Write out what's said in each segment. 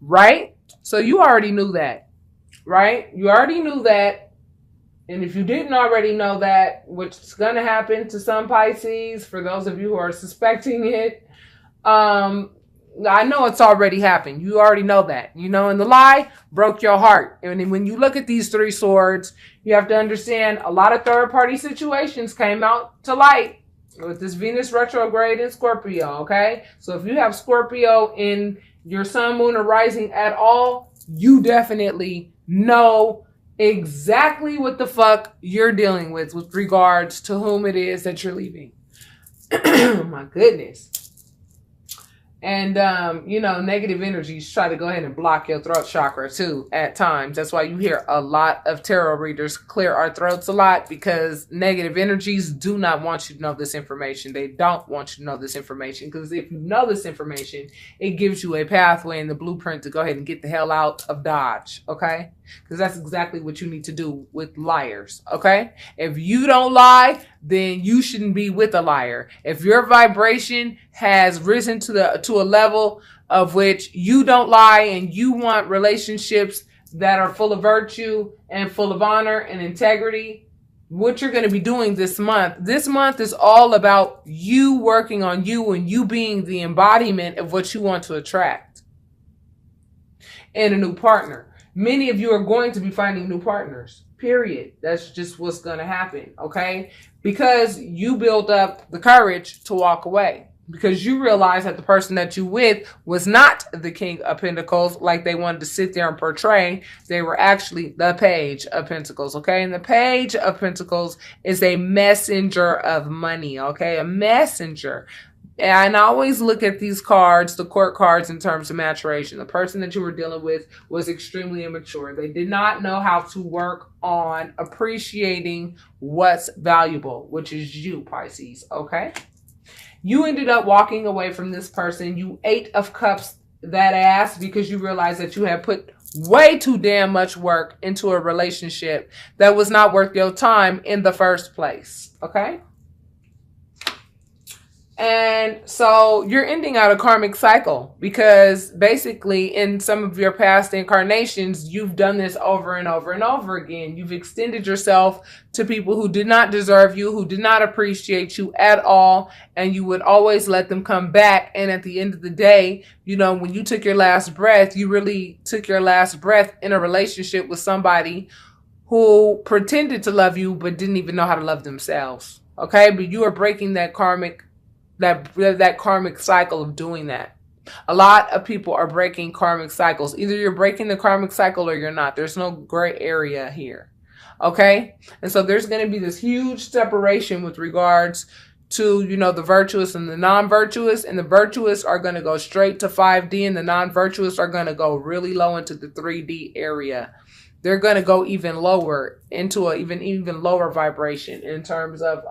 right? So you already knew that, right? You already knew that. And if you didn't already know that, which is going to happen to some Pisces, for those of you who are suspecting it, I know it's already happened. You already know that, and the lie broke your heart. And when you look at these three swords, you have to understand a lot of third party situations came out to light with this Venus retrograde in Scorpio. Okay. So if you have Scorpio in your sun, moon, or rising at all, you definitely know exactly what the fuck you're dealing with regards to whom it is that you're leaving. My goodness. And, negative energies try to go ahead and block your throat chakra too at times. That's why you hear a lot of tarot readers clear our throats a lot, because negative energies do not want you to know this information. They don't want you to know this information, because if you know this information, it gives you a pathway and the blueprint to go ahead and get the hell out of Dodge. Okay? Because that's exactly what you need to do with liars. Okay? If you don't lie, then you shouldn't be with a liar. If your vibration has risen to a level of which you don't lie and you want relationships that are full of virtue and full of honor and integrity, what you're going to be doing this month is all about you working on you and you being the embodiment of what you want to attract and a new partner. Many of you are going to be finding new partners, period. That's just what's going to happen, okay? Because you built up the courage to walk away. Because you realize that the person that you with was not the King of Pentacles like they wanted to sit there and portray. They were actually the Page of Pentacles, okay? And the Page of Pentacles is a messenger of money, okay? A messenger. And I always look at these cards, the court cards, in terms of maturation. The person that you were dealing with was extremely immature. They did not know how to work on appreciating what's valuable, which is you, Pisces, okay? You ended up walking away from this person. You 8 of Cups that ass because you realized that you had put way too damn much work into a relationship that was not worth your time in the first place, okay? And so you're ending out a karmic cycle, because basically in some of your past incarnations, you've done this over and over and over again. You've extended yourself to people who did not deserve you, who did not appreciate you at all. And you would always let them come back. And at the end of the day, when you took your last breath, you really took your last breath in a relationship with somebody who pretended to love you, but didn't even know how to love themselves. Okay. But you are breaking that karmic cycle of doing that. A lot of people are breaking karmic cycles. Either you're breaking the karmic cycle or you're not. There's no gray area here. Okay? And so there's going to be this huge separation with regards to, the virtuous and the non-virtuous. And the virtuous are going to go straight to 5D, and the non-virtuous are going to go really low into the 3D area. They're going to go even lower into a even lower vibration in terms of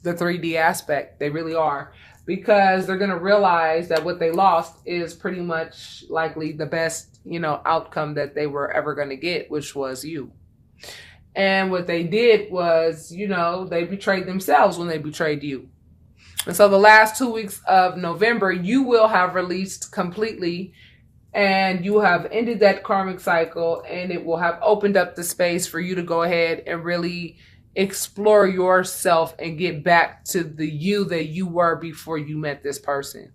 the 3D aspect. They really are, because they're going to realize that what they lost is pretty much likely the best, outcome that they were ever going to get, which was you. And what they did was, they betrayed themselves when they betrayed you. And so the last 2 weeks of November, you will have released completely, and you have ended that karmic cycle, and it will have opened up the space for you to go ahead and really explore yourself and get back to the you that you were before you met this person.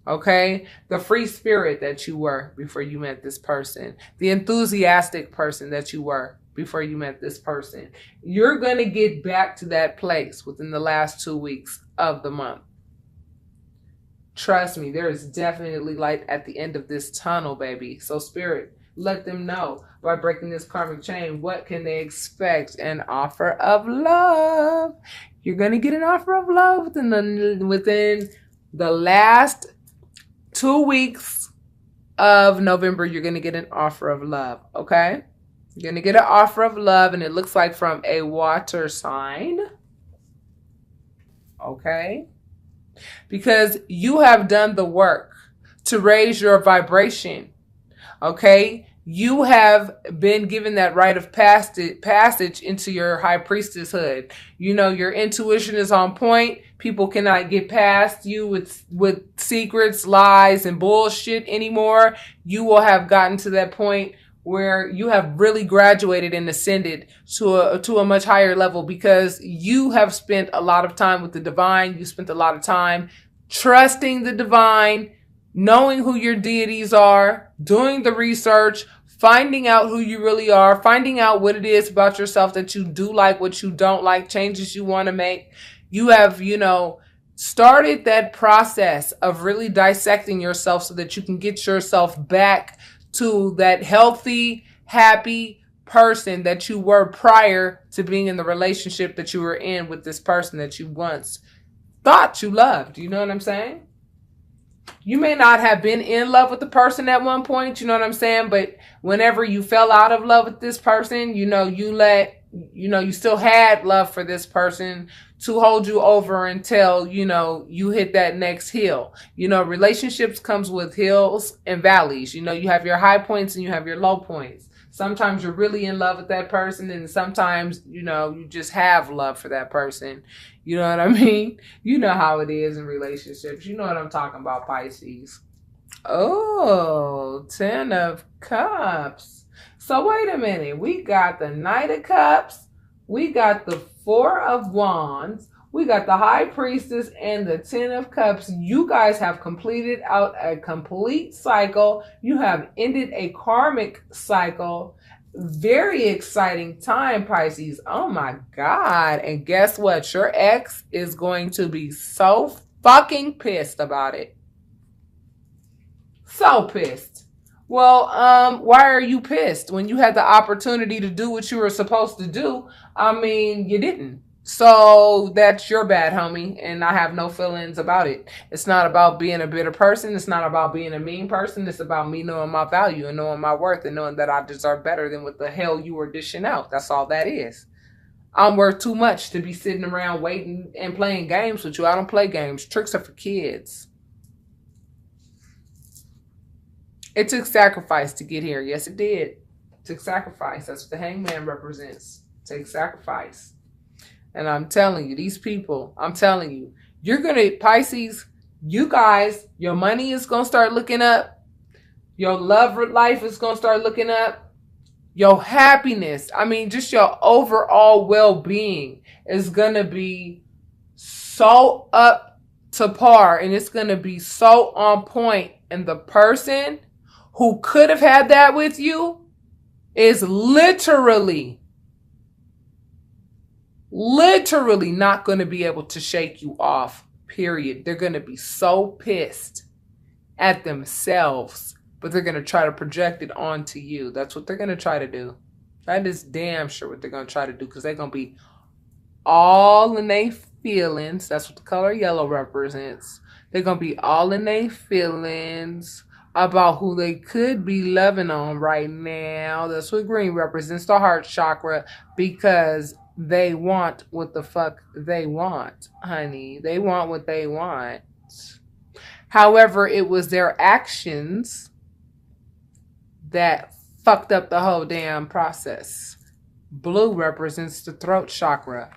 Okay? The free spirit that you were before you met this person. The enthusiastic person that you were before you met this person. You're going to get back to that place within the last 2 weeks of the month. Trust me, there is definitely light at the end of this tunnel, baby. So spirit, let them know by breaking this karmic chain, what can they expect? An offer of love. You're going to get an offer of love within the last 2 weeks of November. You're going to get an offer of love. Okay. You're going to get an offer of love, and it looks like from a water sign. Okay. Because you have done the work to raise your vibration. Okay. You have been given that rite of passage into your high priestesshood. You know, your intuition is on point. People cannot get past you with secrets, lies, and bullshit anymore. You will have gotten to that point where you have really graduated and ascended to a much higher level, because you have spent a lot of time with the divine. You spent a lot of time trusting the divine, knowing who your deities are, doing the research, finding out who you really are, finding out what it is about yourself that you do like, what you don't like, changes you want to make. You have, started that process of really dissecting yourself so that you can get yourself back to that healthy, happy person that you were prior to being in the relationship that you were in with this person that you once thought you loved. You know what I'm saying? You may not have been in love with the person at one point, you know what I'm saying? But whenever you fell out of love with this person, you still had love for this person to hold you over until, you hit that next hill. Relationships comes with hills and valleys. You have your high points and you have your low points. Sometimes you're really in love with that person, and sometimes, you just have love for that person. You know what I mean? You know how it is in relationships. You know what I'm talking about, Pisces. Oh, 10 of Cups. So wait a minute. We got the Knight of Cups. We got the 4 of Wands. We got the High Priestess and the 10 of Cups. You guys have completed out a complete cycle. You have ended a karmic cycle. Very exciting time, Pisces. Oh my God. And guess what? Your ex is going to be so fucking pissed about it. So pissed. Well, why are you pissed when you had the opportunity to do what you were supposed to do? I mean, you didn't. So that's your bad, homie, and I have no feelings about it. It's not about being a bitter person. It's not about being a mean person. It's about me knowing my value and knowing my worth and knowing that I deserve better than what the hell you were dishing out. That's all that is. I'm worth too much to be sitting around waiting and playing games with you. I don't play games. Tricks are for kids. It took sacrifice to get here. Yes, it did. It took sacrifice. That's what the hangman represents. It takes sacrifice. And I'm telling you, these people, you're going to, Pisces, you guys, your money is going to start looking up. Your love life is going to start looking up. Your happiness, just your overall well-being is going to be so up to par, and it's going to be so on point. And the person who could have had that with you is literally not going to be able to shake you off, period. They're going to be so pissed at themselves, but they're going to try to project it onto you. That's what they're going to try to do. That is damn sure what they're going to try to do, because they're going to be all in their feelings. That's what the color yellow represents. They're going to be all in their feelings about who they could be loving on right now. That's what green represents, the heart chakra, because they want what the fuck they want, honey. They want what they want. However, it was their actions that fucked up the whole damn process. Blue represents the throat chakra.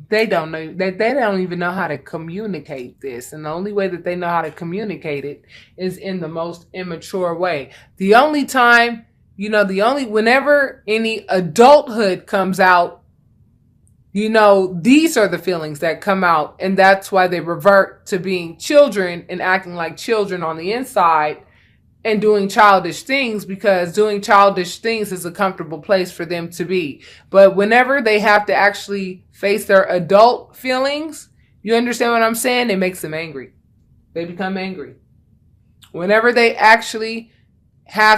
They don't know, they don't even know how to communicate this. And the only way that they know how to communicate it is in the most immature way. The only time, whenever any adulthood comes out, these are the feelings that come out, and that's why they revert to being children and acting like children on the inside and doing childish things, because doing childish things is a comfortable place for them to be. But whenever they have to actually face their adult feelings, you understand what I'm saying? It makes them angry. They become angry. Whenever they have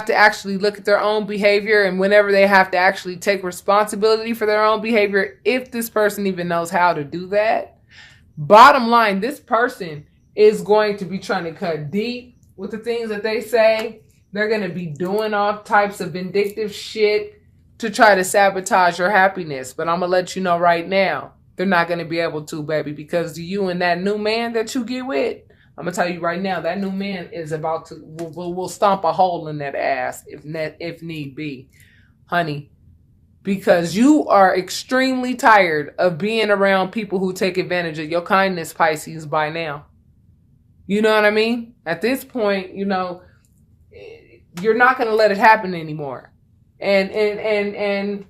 to look at their own behavior, and whenever they have to actually take responsibility for their own behavior, if this person even knows how to do that, bottom line, this person is going to be trying to cut deep with the things that they say. They're going to be doing all types of vindictive shit to try to sabotage your happiness. But I'm going to let you know right now, they're not going to be able to, baby, because you and that new man that you get with, I'm gonna tell you right now, that new man is about to will stomp a hole in that ass if need be, honey, because you are extremely tired of being around people who take advantage of your kindness, Pisces, by now. You know what I mean? At this point, you know, you're not going to let it happen anymore. And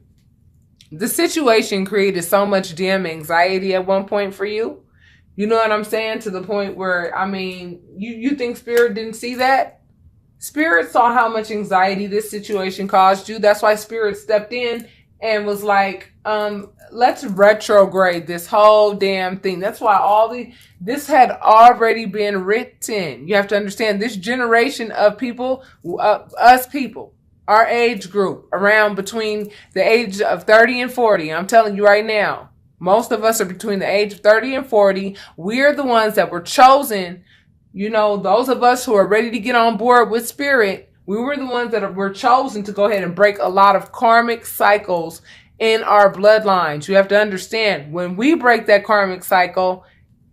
the situation created so much damn anxiety at one point for you. You know what I'm saying? To the point where, I mean, you think Spirit didn't see that? Spirit saw how much anxiety this situation caused you. That's why Spirit stepped in and was like, let's retrograde this whole damn thing. That's why this had already been written. You have to understand, this generation of people, us people, our age group, around between the age of 30 and 40. I'm telling you right now, most of us are between the age of 30 and 40. We're the ones that were chosen. You know, those of us who are ready to get on board with Spirit, we were the ones that were chosen to go ahead and break a lot of karmic cycles in our bloodlines. You have to understand, when we break that karmic cycle,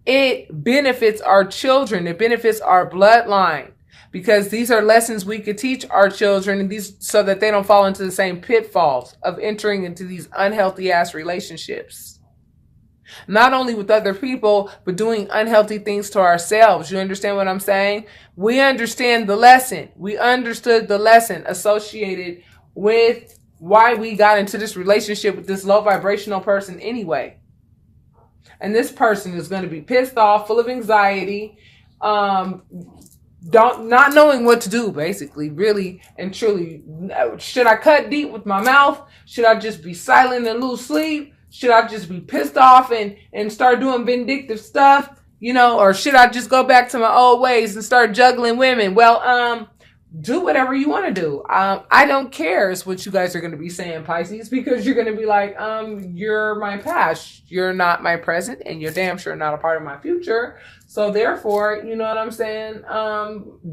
it benefits our children. It benefits our bloodline, because these are lessons we could teach our children, and these so that they don't fall into the same pitfalls of entering into these unhealthy ass relationships. Not only with other people, but doing unhealthy things to ourselves. You understand what I'm saying? We understand the lesson. We understood the lesson associated with why we got into this relationship with this low vibrational person anyway. And this person is going to be pissed off, full of anxiety, not knowing what to do, basically, really and truly. Should I cut deep with my mouth? Should I just be silent and lose sleep? Should I just be pissed off and start doing vindictive stuff, you know, or should I just go back to my old ways and start juggling women? Well, do whatever you want to do. I don't care is what you guys are going to be saying, Pisces, because you're going to be like, you're my past, you're not my present, and you're damn sure not a part of my future. So therefore, you know what I'm saying?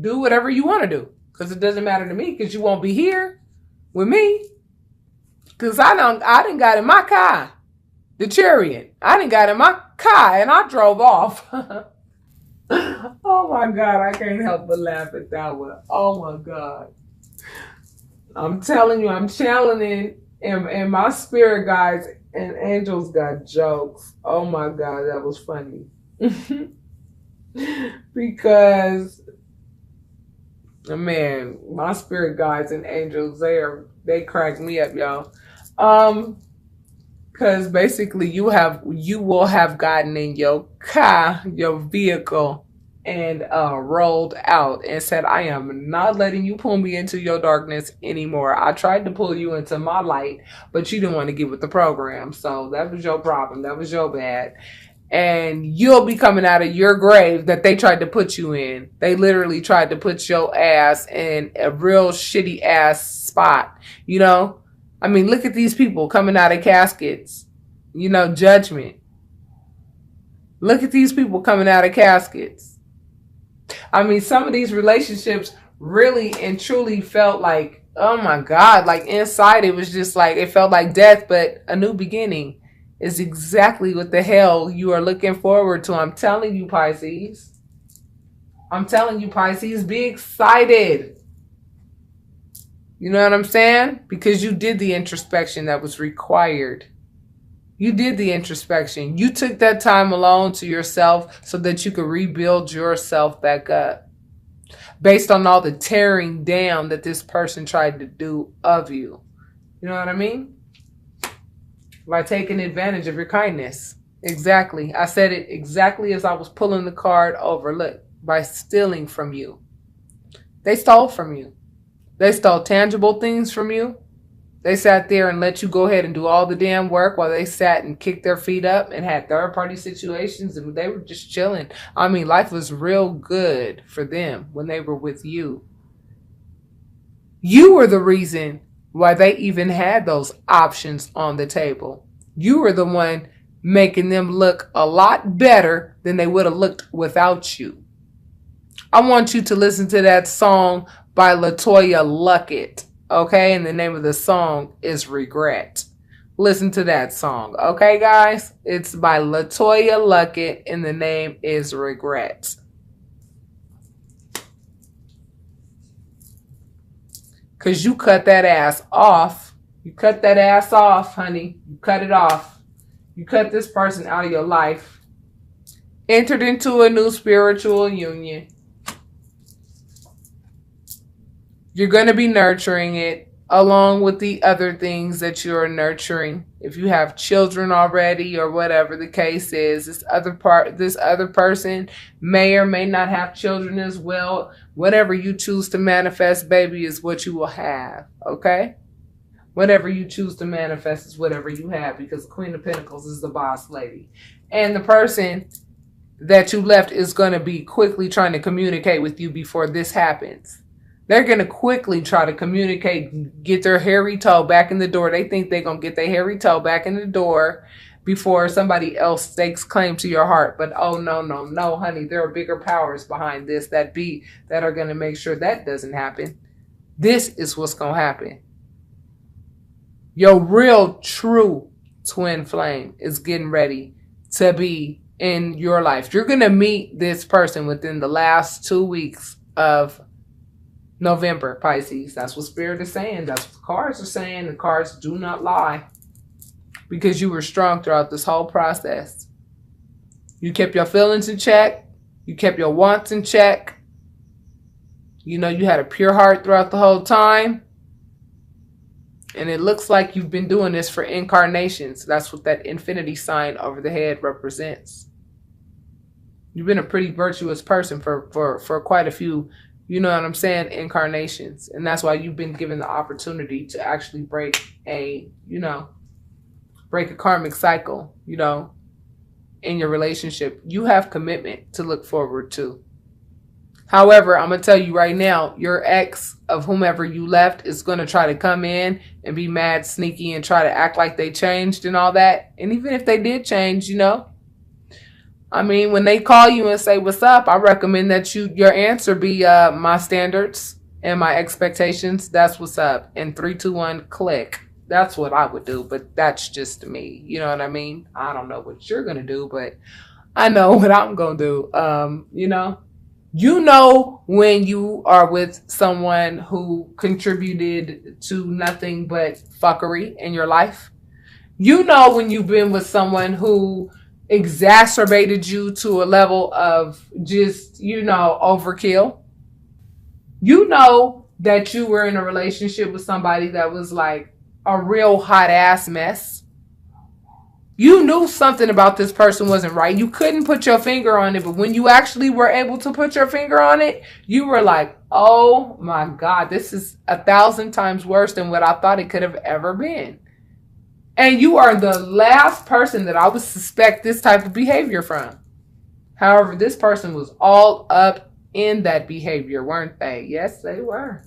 Do whatever you want to do, because it doesn't matter to me, because you won't be here with me, because I done got in my car. The chariot. I done got in my car and I drove off. Oh my God, I can't help but laugh at that one. Oh my God. I'm telling you, I'm channeling and my spirit guides and angels got jokes. Oh my God, that was funny. Because, man, my spirit guides and angels, they crack me up, y'all. Because basically you will have gotten in your car, your vehicle, and rolled out and said, I am not letting you pull me into your darkness anymore. I tried to pull you into my light, but you didn't want to get with the program. So that was your problem. That was your bad. And you'll be coming out of your grave that they tried to put you in. They literally tried to put your ass in a real shitty ass spot, you know? I mean, look at these people coming out of caskets. You know, judgment. Look at these people coming out of caskets. I mean, some of these relationships really and truly felt like, oh my God, like inside it was just like, it felt like death, but a new beginning is exactly what the hell you are looking forward to. I'm telling you, Pisces. I'm telling you, Pisces, be excited. You know what I'm saying? Because you did the introspection that was required. You did the introspection. You took that time alone to yourself so that you could rebuild yourself back up. Based on all the tearing down that this person tried to do of you. You know what I mean? By taking advantage of your kindness. Exactly. I said it exactly as I was pulling the card over. Look, by stealing from you. They stole from you. They stole tangible things from you. They sat there and let you go ahead and do all the damn work while they sat and kicked their feet up and had third-party situations, and they were just chilling. I mean, life was real good for them when they were with you. You were the reason why they even had those options on the table. You were the one making them look a lot better than they would have looked without you. I want you to listen to that song by LaToya Luckett, okay? And the name of the song is Regret. Listen to that song, okay, guys? It's by LaToya Luckett, and the name is Regret. Because you cut that ass off. You cut that ass off, honey. You cut it off. You cut this person out of your life. Entered into a new spiritual union. You're going to be nurturing it along with the other things that you're nurturing. If you have children already or whatever the case is, this other person may or may not have children as well. Whatever you choose to manifest, baby, is what you will have. Okay? Whatever you choose to manifest is whatever you have, because the Queen of Pentacles is the boss lady. And the person that you left is going to be quickly trying to communicate with you before this happens. They're going to quickly try to communicate, get their hairy toe back in the door. They think they're going to get their hairy toe back in the door before somebody else stakes claim to your heart. But oh, no, honey. There are bigger powers behind this that are going to make sure that doesn't happen. This is what's going to happen. Your real, true twin flame is getting ready to be in your life. You're going to meet this person within the last 2 weeks of November, Pisces. That's what Spirit is saying. That's what the cards are saying. The cards do not lie. Because you were strong throughout this whole process. You kept your feelings in check. You kept your wants in check. You know, you had a pure heart throughout the whole time. And it looks like you've been doing this for incarnations. That's what that infinity sign over the head represents. You've been a pretty virtuous person for quite a few, you know what I'm saying, incarnations. And that's why you've been given the opportunity to actually break a karmic cycle, in your relationship. You have commitment to look forward to. However, I'm going to tell you right now, your ex of whomever you left is going to try to come in and be mad, sneaky, and try to act like they changed and all that. And even if they did change, I mean, when they call you and say, what's up, I recommend that your answer be my standards and my expectations. That's what's up. And 3, 2, 1, click. That's what I would do. But that's just me. You know what I mean? I don't know what you're going to do, but I know what I'm going to do. You know when you are with someone who contributed to nothing but fuckery in your life. You know when you've been with someone who exacerbated you to a level of just, overkill. You know that you were in a relationship with somebody that was like a real hot ass mess. You knew something about this person wasn't right. You couldn't put your finger on it, but when you actually were able to put your finger on it, you were like, oh my God, this is 1,000 times worse than what I thought it could have ever been. And you are the last person that I would suspect this type of behavior from. However, this person was all up in that behavior, weren't they? Yes, they were.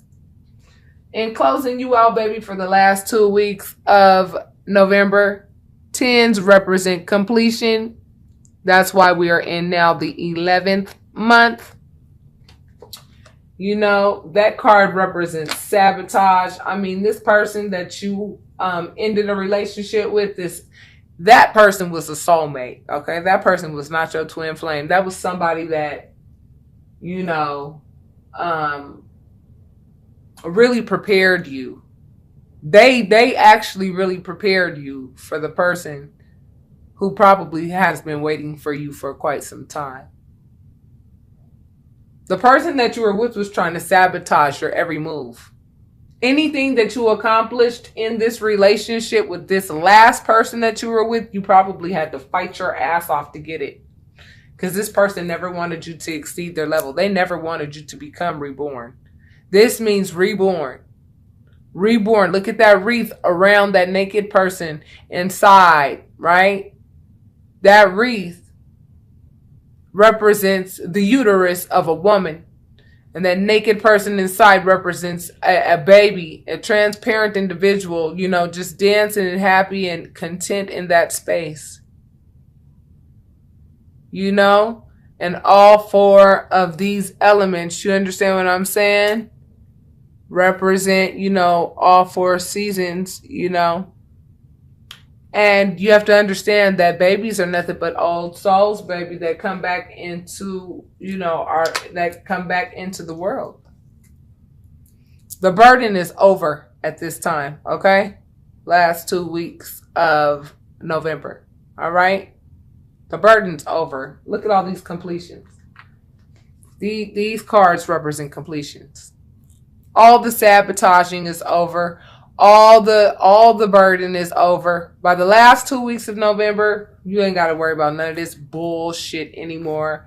In closing you out, baby, for the last 2 weeks of November, 10s represent completion. That's why we are in now the 11th month. That card represents sabotage. I mean, this person that you ended a relationship with, that person was a soulmate. Okay, that person was not your twin flame. That was somebody that, really prepared you. They actually really prepared you for the person who probably has been waiting for you for quite some time. The person that you were with was trying to sabotage your every move. Anything that you accomplished in this relationship with this last person that you were with, you probably had to fight your ass off to get it. Because this person never wanted you to exceed their level. They never wanted you to become reborn. This means reborn. Reborn. Look at that wreath around that naked person inside, right? That wreath represents the uterus of a woman. And that naked person inside represents a baby, a transparent individual, just dancing and happy and content in that space. And all 4 of these elements, you understand what I'm saying? Represent, all 4 seasons, And you have to understand that babies are nothing but old souls, baby, that come back into, that come back into the world. The burden is over at this time, okay? Last 2 weeks of November, all right? The burden's over. Look at all these completions. These cards represent completions. All the sabotaging is over. All the burden is over. By the last 2 weeks of November, you ain't got to worry about none of this bullshit anymore.